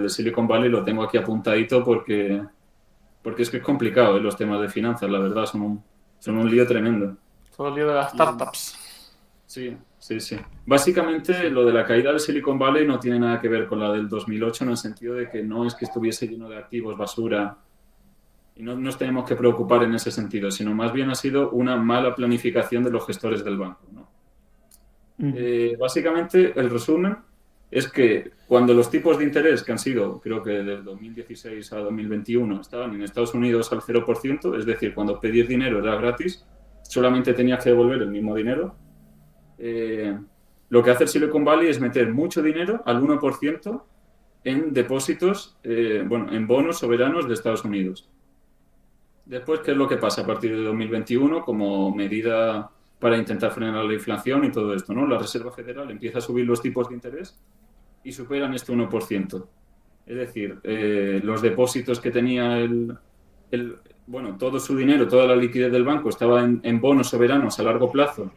de Silicon Valley lo tengo aquí apuntadito porque es que es complicado, los temas de finanzas, la verdad, son un lío tremendo. Todo el lío de las Y, startups. sí, sí, sí. Básicamente, lo de la caída del Silicon Valley no tiene nada que ver con la del 2008 en el sentido de que no es que estuviese lleno de activos, basura, y no nos tenemos que preocupar en ese sentido, sino más bien ha sido una mala planificación de los gestores del banco, ¿no? Ujú. Básicamente, el resumen es que cuando los tipos de interés, que han sido, creo que del 2016 a 2021, estaban en Estados Unidos al 0%, es decir, cuando pedir dinero era gratis, solamente tenías que devolver el mismo dinero. Lo que hace el Silicon Valley es meter mucho dinero, al 1%, en depósitos, bueno, en bonos soberanos de Estados Unidos. Después, ¿qué es lo que pasa a partir de 2021 como medida para intentar frenar la inflación y todo esto, ¿no? La Reserva Federal empieza a subir los tipos de interés y superan este 1%. Es decir, los depósitos que tenía bueno, todo su dinero, toda la liquidez del banco estaba en bonos soberanos a largo plazo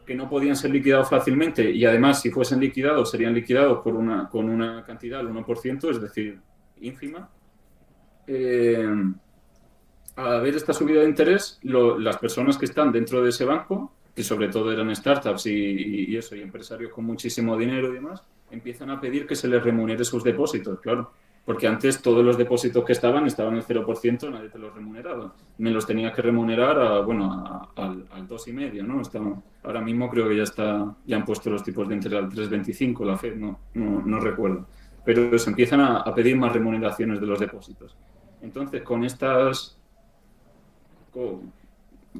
que no podían ser liquidados fácilmente y además si fuesen liquidados serían liquidados con una cantidad del 1%, es decir, ínfima. Al ver esta subida de interés, las personas que están dentro de ese banco, que sobre todo eran startups y eso, y empresarios con muchísimo dinero y demás, empiezan a pedir que se les remunere sus depósitos, claro. Porque antes todos los depósitos que estaban al 0%, nadie te los remuneraba. Me los tenías que remunerar al 2,5%, ¿no? Ahora mismo creo que ya han puesto los tipos de interés al 3,25, la Fed, no recuerdo. Pero eso, empiezan a pedir más remuneraciones de los depósitos. Entonces,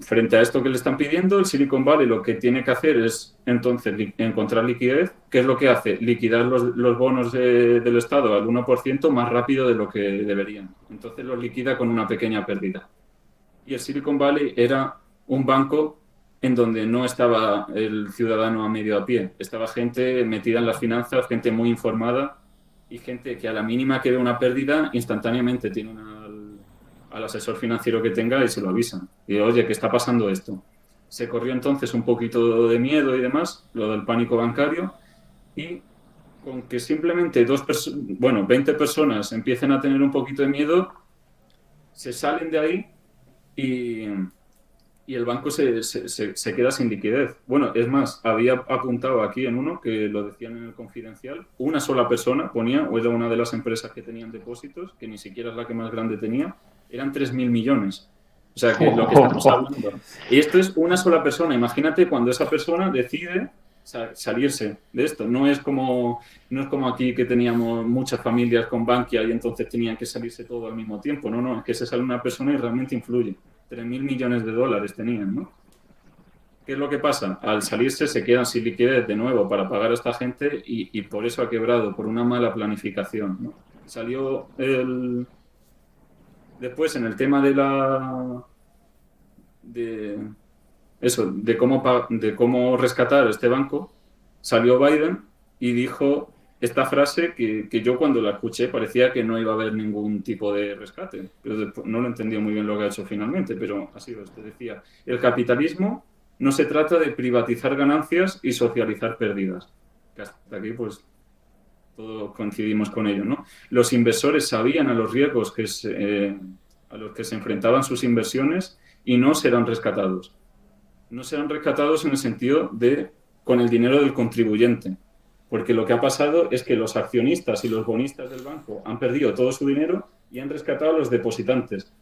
frente a esto que le están pidiendo, el Silicon Valley lo que tiene que hacer es entonces encontrar liquidez. ¿Qué es lo que hace? Liquidar los bonos del Estado al 1% más rápido de lo que deberían. Entonces los liquida con una pequeña pérdida. Y el Silicon Valley era un banco en donde no estaba el ciudadano a medio a pie. Estaba gente metida en las finanzas, gente muy informada y gente que a la mínima que ve una pérdida instantáneamente tiene al asesor financiero que tenga y se lo avisan. Y oye, ¿qué está pasando esto? Se corrió entonces un poquito de miedo y demás, lo del pánico bancario, y con que simplemente 20 personas empiecen a tener un poquito de miedo, se salen de ahí y, y el banco se queda sin liquidez. Bueno, es más, había apuntado aquí en uno, que lo decían en el confidencial, una sola persona ponía, o era una de las empresas que tenían depósitos, que ni siquiera es la que más grande tenía, eran 3.000 millones. O sea, que lo que estamos hablando. Y esto es una sola persona. Imagínate cuando esa persona decide salirse de esto. No es como aquí que teníamos muchas familias con Bankia y entonces tenían que salirse todo al mismo tiempo. No, es que se sale una persona y realmente influye. 3.000 millones de dólares tenían, ¿no? ¿Qué es lo que pasa? Al salirse se quedan sin liquidez de nuevo para pagar a esta gente y por eso ha quebrado, por una mala planificación, ¿no? Salió después en el tema de eso, de cómo rescatar este banco, salió Biden y dijo esta frase que yo cuando la escuché parecía que no iba a haber ningún tipo de rescate, pero después, no lo entendí muy bien lo que ha hecho finalmente, pero ha sido esto. Decía, el capitalismo no se trata de privatizar ganancias y socializar pérdidas. Que hasta aquí, pues, todos coincidimos con ello, ¿no? Los inversores sabían a los riesgos a los que se enfrentaban sus inversiones y no serán rescatados. No serán rescatados en el sentido de con el dinero del contribuyente, porque lo que ha pasado es que los accionistas y los bonistas del banco han perdido todo su dinero y han rescatado a los depositantes.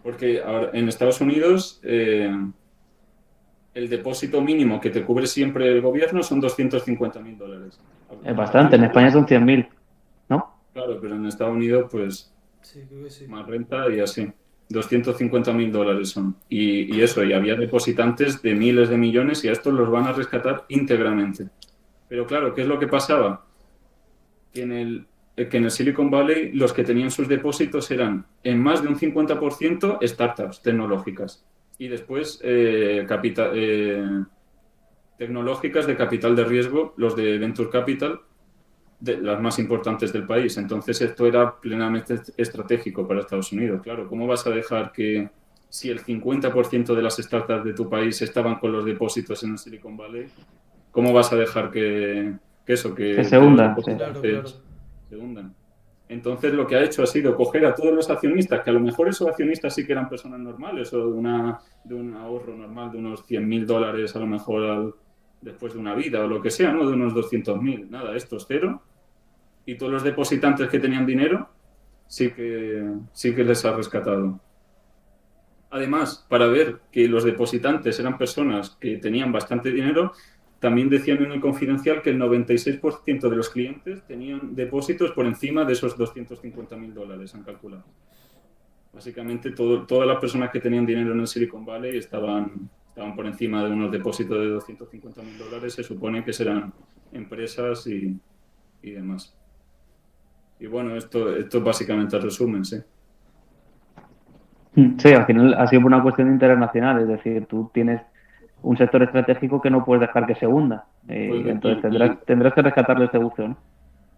Porque ahora, en Estados Unidos el depósito mínimo que te cubre siempre el gobierno son $250.000. Es Aquí, bastante, en España son 100.000, ¿no? claro, pero en Estados Unidos, pues, Sí, creo que sí. más renta y así. $250.000 son. Y eso, y había depositantes de miles de millones y a estos los van a rescatar íntegramente. Pero claro, ¿qué es lo que pasaba? Que en el Silicon Valley los que tenían sus depósitos eran en más de un 50% startups tecnológicas y después tecnológicas de capital de riesgo, los de Venture Capital, de las más importantes del país. Entonces esto era plenamente estratégico para Estados Unidos. Claro, ¿cómo vas a dejar que si el 50% de las startups de tu país estaban con los depósitos en el Silicon Valley, cómo vas a dejar que eso, Que que se los hunda, sí. Claro, claro. depositantes se hundan. Entonces lo que ha hecho ha sido coger a todos los accionistas, que a lo mejor esos accionistas sí que eran personas normales o de un ahorro normal de unos $100.000 a lo mejor después de una vida o lo que sea, ¿no? De unos 200.000. Nada, esto es cero. Y todos los depositantes que tenían dinero sí que les ha rescatado. Además, para ver que los depositantes eran personas que tenían bastante dinero, también decían en el confidencial que el 96% de los clientes tenían depósitos por encima de esos $250.000, han calculado. Básicamente, todas las personas que tenían dinero en el Silicon Valley estaban por encima de unos depósitos de $250.000. Se supone que serán empresas y demás. Y bueno, esto es básicamente el resumen, sí. Sí, al final ha sido por una cuestión internacional, es decir, tú tienes un sector estratégico que no puedes dejar que se hunda. Pues, Entonces tendrás que rescatarle este buceo, ¿no?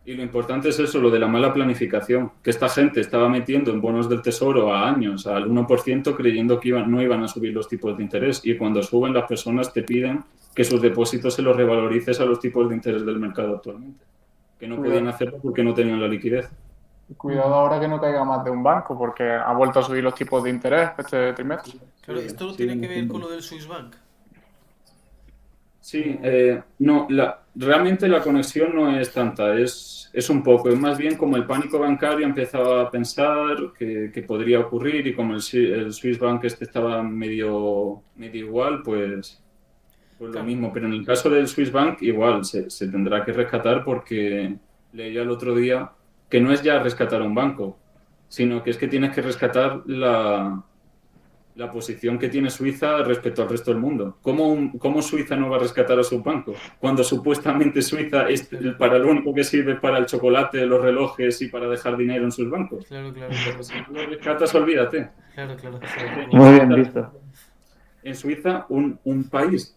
y lo importante es eso, lo de la mala planificación, que esta gente estaba metiendo en bonos del tesoro a años, al 1%, creyendo que no iban a subir los tipos de interés. Y cuando suben, las personas te piden que sus depósitos se los revalorices a los tipos de interés del mercado actualmente, que no podían hacerlo porque no tenían la liquidez. Cuidado ahora que no caiga más de un banco, porque ha vuelto a subir los tipos de interés este trimestre. Claro, ¿esto no Sí, tiene que ver con lo del Swiss Bank? Sí, no, realmente la conexión no es tanta, es un poco, es más bien como el pánico bancario empezaba a pensar que podría ocurrir y como el Swiss Bank estaba medio igual, pues lo Claro. mismo. Pero en el caso del Swiss Bank igual se tendrá que rescatar porque leía el otro día que no es ya rescatar a un banco, sino que es que tienes que rescatar la posición que tiene Suiza respecto al resto del mundo. ¿Cómo Suiza no va a rescatar a su banco? Cuando supuestamente Suiza es para lo único que sirve para el chocolate, los relojes y para dejar dinero en sus bancos. Claro. Si no lo rescatas, olvídate. Claro. Muy bien visto. En Suiza, un país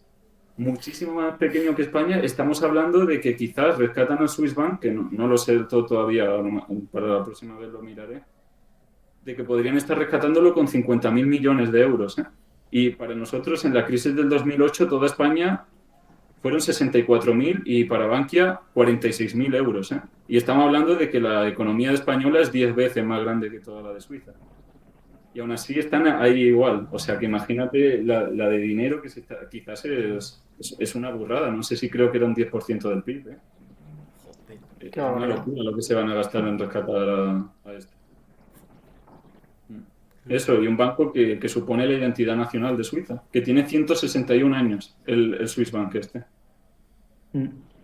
muchísimo más pequeño que España, estamos hablando de que quizás rescatan al Swiss Bank, que no lo sé todo todavía, para la próxima vez lo miraré, de que podrían estar rescatándolo con 50.000 millones de euros. Y para nosotros, en la crisis del 2008, toda España fueron 64.000 y para Bankia 46.000 euros. Y estamos hablando de que la economía española es 10 veces más grande que toda la de Suiza. Y aún así están ahí igual. O sea que imagínate la de dinero que quizás es una burrada. No sé si creo que era un 10% del PIB. Es una locura lo que se van a gastar en rescatar a esto. Eso, y un banco que supone la identidad nacional de Suiza, que tiene 161 años, el Swiss Bank este.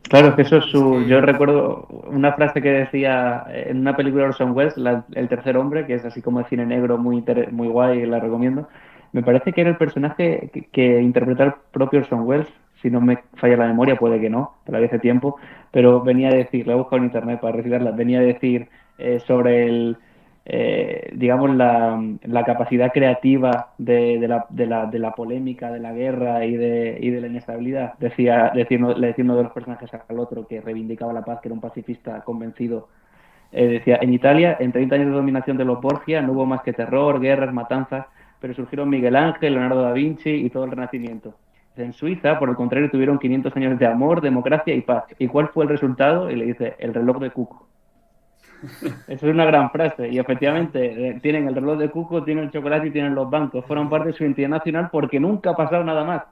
Claro, es que eso es su... Yo recuerdo una frase que decía en una película de Orson Welles, El tercer hombre, que es así como de cine negro, muy guay, la recomiendo. Me parece que era el personaje que interpreta el propio Orson Welles, si no me falla la memoria, puede que no, pero hace tiempo, pero venía a decir, lo he buscado en internet para recibirla, venía a decir sobre digamos, la capacidad creativa de la polémica, de la guerra y de la inestabilidad. Le decía uno de los personajes al otro que reivindicaba la paz, que era un pacifista convencido. Decía, en Italia, en 30 años de dominación de los Borgia, no hubo más que terror, guerras, matanzas, pero surgieron Miguel Ángel, Leonardo da Vinci y todo el Renacimiento. En Suiza, por el contrario, tuvieron 500 años de amor, democracia y paz. ¿Y cuál fue el resultado? Y le dice, el reloj de Cuco. Eso es una gran frase. Y efectivamente, tienen el reloj de Cuco, tienen el chocolate y tienen los bancos. Fueron parte de su identidad nacional porque nunca ha pasado nada más.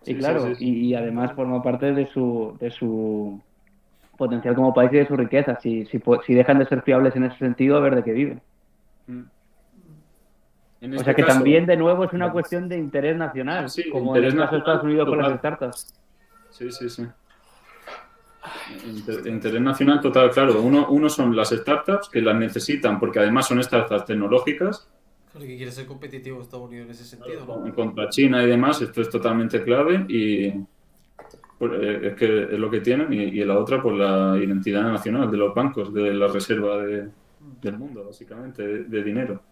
Y claro, Sí. y además forma parte de su potencial como país y de su riqueza. Si dejan de ser fiables en ese sentido, a ver de qué viven. O sea que también, de nuevo, es una cuestión de interés nacional, Sí, como en el caso de Estados Unidos con las total. startups. Sí. Interés nacional total, claro. Uno son las startups que las necesitan porque además son startups tecnológicas. Claro, que quiere ser competitivo Estados Unidos en ese sentido, ¿no? Contra China y demás, esto es totalmente clave y pues, es que es lo que tienen y la otra pues la identidad nacional de los bancos, de la reserva del mundo, básicamente, de dinero.